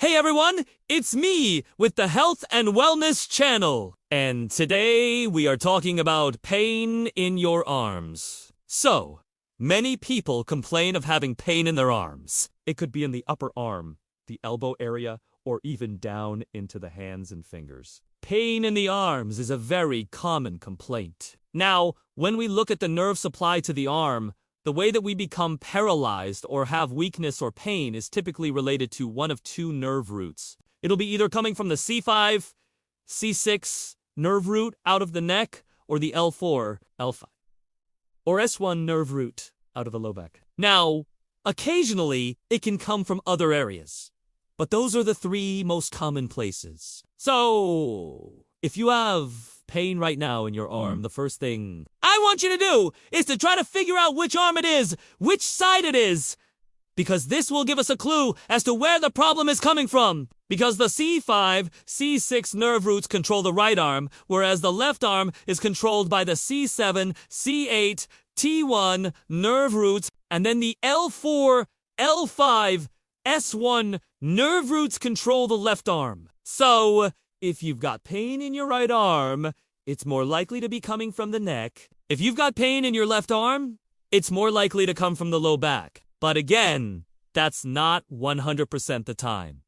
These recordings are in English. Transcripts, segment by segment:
Hey everyone, it's me with the Health and Wellness channel. And today we are talking about pain in your arms. So, many people complain of having pain in their arms. It could be in the upper arm, the elbow area, or even down into the hands and fingers. Pain in the arms is a very common complaint. Now, when we look at the nerve supply to the arm, the way that we become paralyzed or have weakness or pain is typically related to one of two nerve roots. It'll be either coming from the C5, C6 nerve root out of the neck, or the L4, L5, or S1 nerve root out of the low back. Now, occasionally, it can come from other areas, but those are the three most common places. So, if you have pain right now in your arm, the first thing I want you to do is to try to figure out which arm it is, which side it is, because this will give us a clue as to where the problem is coming from. Because the C5, C6 nerve roots control the right arm, whereas the left arm is controlled by the C7, C8, T1 nerve roots, and then the L4, L5, S1 nerve roots control the left arm. So, if you've got pain in your right arm, it's more likely to be coming from the neck. If you've got pain in your left arm, it's more likely to come from the low back. But again, that's not 100% the time.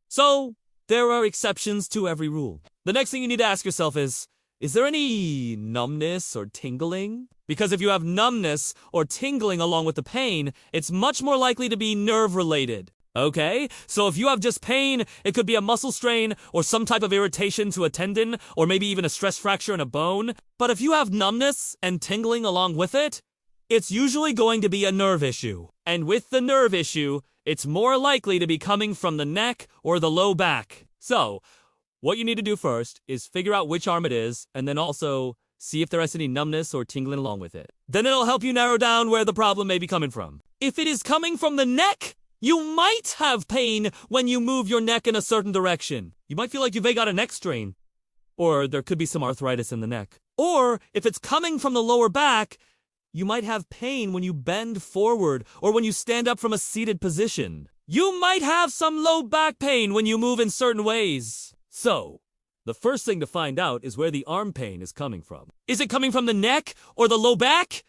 So, there are exceptions to every rule. The next thing you need to ask yourself is there any numbness or tingling? Because if you have numbness or tingling along with the pain, it's much more likely to be nerve-related. Okay, so if you have just pain, it could be a muscle strain or some type of irritation to a tendon or maybe even a stress fracture in a bone. But if you have numbness and tingling along with it, it's usually going to be a nerve issue. And with the nerve issue, it's more likely to be coming from the neck or the low back. So, what you need to do first is figure out which arm it is and then also see if there is any numbness or tingling along with it. Then it'll help you narrow down where the problem may be coming from. If it is coming from the neck, you might have pain when you move your neck in a certain direction. You might feel like you've got a neck strain. Or there could be some arthritis in the neck. Or if it's coming from the lower back, you might have pain when you bend forward or when you stand up from a seated position. You might have some low back pain when you move in certain ways. So, the first thing to find out is where the arm pain is coming from. Is it coming from the neck or the low back?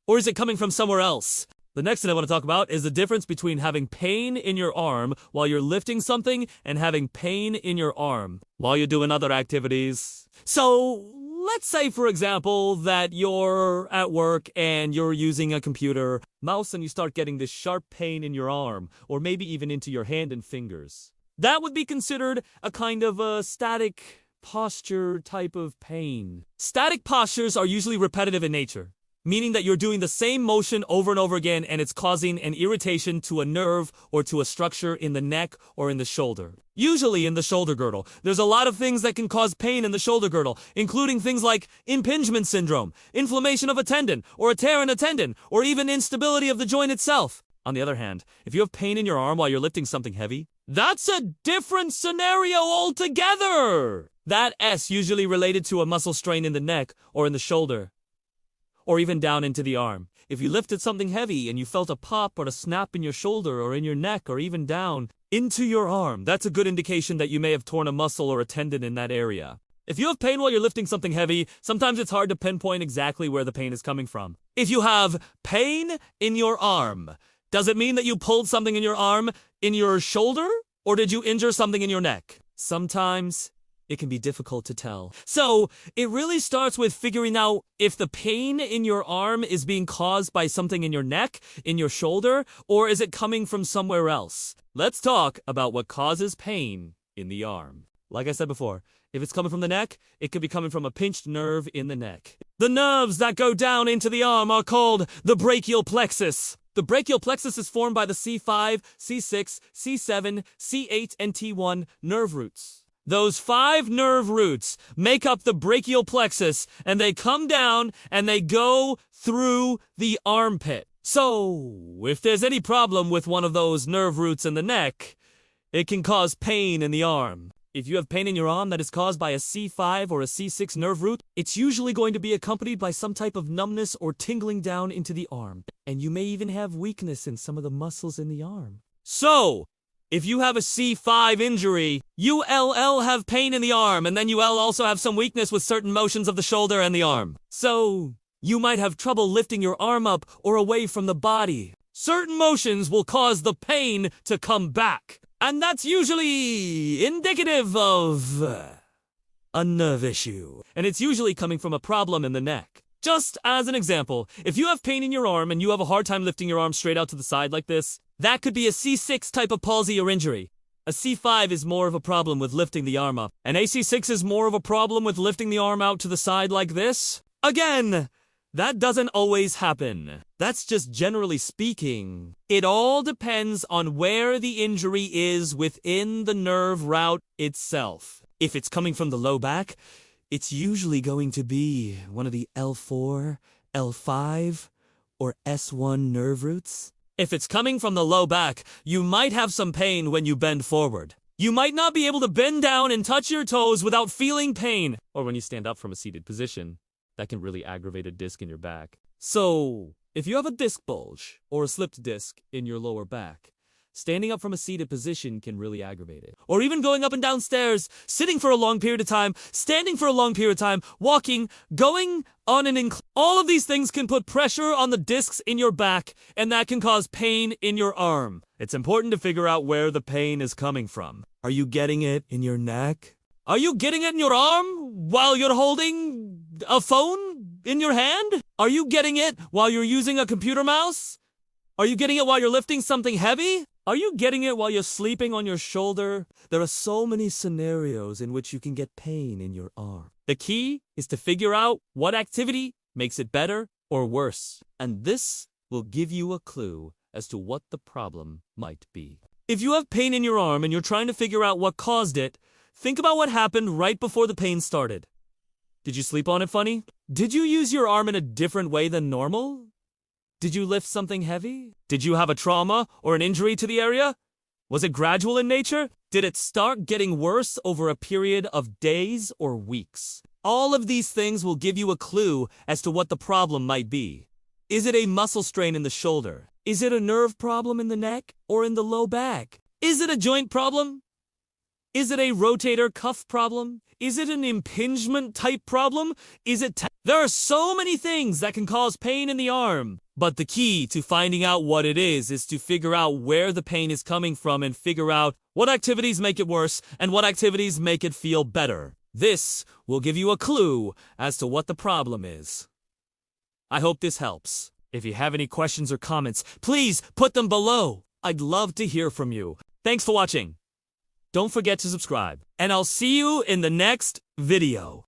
Or is it coming from somewhere else? The next thing I want to talk about is the difference between having pain in your arm while you're lifting something and having pain in your arm while you're doing other activities. So, let's say, for example, that you're at work and you're using a computer mouse and you start getting this sharp pain in your arm or maybe even into your hand and fingers. That would be considered a kind of a static posture type of pain. Static postures are usually repetitive in nature, meaning that you're doing the same motion over and over again and it's causing an irritation to a nerve or to a structure in the neck or in the shoulder. Usually in the shoulder girdle. There's a lot of things that can cause pain in the shoulder girdle, including things like impingement syndrome, inflammation of a tendon, or a tear in a tendon, or even instability of the joint itself. On the other hand, if you have pain in your arm while you're lifting something heavy, that's a different scenario altogether! That S usually related to a muscle strain in the neck or in the shoulder, or even down into the arm. If you lifted something heavy and you felt a pop or a snap in your shoulder or in your neck or even down into your arm, that's a good indication that you may have torn a muscle or a tendon in that area. If you have pain while you're lifting something heavy, sometimes it's hard to pinpoint exactly where the pain is coming from. If you have pain in your arm, does it mean that you pulled something in your arm in your shoulder, or did you injure something in your neck? Sometimes it can be difficult to tell. So, it really starts with figuring out if the pain in your arm is being caused by something in your neck, in your shoulder, or is it coming from somewhere else? Let's talk about what causes pain in the arm. Like I said before, if it's coming from the neck, it could be coming from a pinched nerve in the neck. The nerves that go down into the arm are called the brachial plexus. The brachial plexus is formed by the C5, C6, C7, C8, and T1 nerve roots. Those 5 nerve roots make up the brachial plexus, and they come down and they go through the armpit. So, if there's any problem with one of those nerve roots in the neck, it can cause pain in the arm. If you have pain in your arm that is caused by a C5 or a C6 nerve root, it's usually going to be accompanied by some type of numbness or tingling down into the arm. And you may even have weakness in some of the muscles in the arm. So, If you have a C5 injury, you'll have pain in the arm, and then you'll also have some weakness with certain motions of the shoulder and the arm. So, you might have trouble lifting your arm up or away from the body. Certain motions will cause the pain to come back, and that's usually indicative of a nerve issue, and it's usually coming from a problem in the neck. Just as an example, if you have pain in your arm and you have a hard time lifting your arm straight out to the side like this, that could be a C6 type of palsy or injury. A C5 is more of a problem with lifting the arm up, and a C6 is more of a problem with lifting the arm out to the side like this. Again, that doesn't always happen. That's just generally speaking. It all depends on where the injury is within the nerve route itself. If it's coming from the low back, it's usually going to be one of the L4, L5, or S1 nerve roots. If it's coming from the low back, you might have some pain when you bend forward. You might not be able to bend down and touch your toes without feeling pain. Or when you stand up from a seated position, that can really aggravate a disc in your back. So, if you have a disc bulge or a slipped disc in your lower back, standing up from a seated position can really aggravate it. Or even going up and down stairs, sitting for a long period of time, standing for a long period of time, walking, going on an incline. All of these things can put pressure on the discs in your back, and that can cause pain in your arm. It's important to figure out where the pain is coming from. Are you getting it in your neck? Are you getting it in your arm while you're holding a phone in your hand? Are you getting it while you're using a computer mouse? Are you getting it while you're lifting something heavy? Are you getting it while you're sleeping on your shoulder? There are so many scenarios in which you can get pain in your arm. The key is to figure out what activity makes it better or worse. And this will give you a clue as to what the problem might be. If you have pain in your arm and you're trying to figure out what caused it, think about what happened right before the pain started. Did you sleep on it funny? Did you use your arm in a different way than normal? Did you lift something heavy? Did you have a trauma or an injury to the area? Was it gradual in nature? Did it start getting worse over a period of days or weeks? All of these things will give you a clue as to what the problem might be. Is it a muscle strain in the shoulder? Is it a nerve problem in the neck or in the low back? Is it a joint problem? Is it a rotator cuff problem? Is it an impingement type problem? There are so many things that can cause pain in the arm. But the key to finding out what it is to figure out where the pain is coming from and figure out what activities make it worse and what activities make it feel better. This will give you a clue as to what the problem is. I hope this helps. If you have any questions or comments, please put them below. I'd love to hear from you. Thanks for watching. Don't forget to subscribe, and I'll see you in the next video.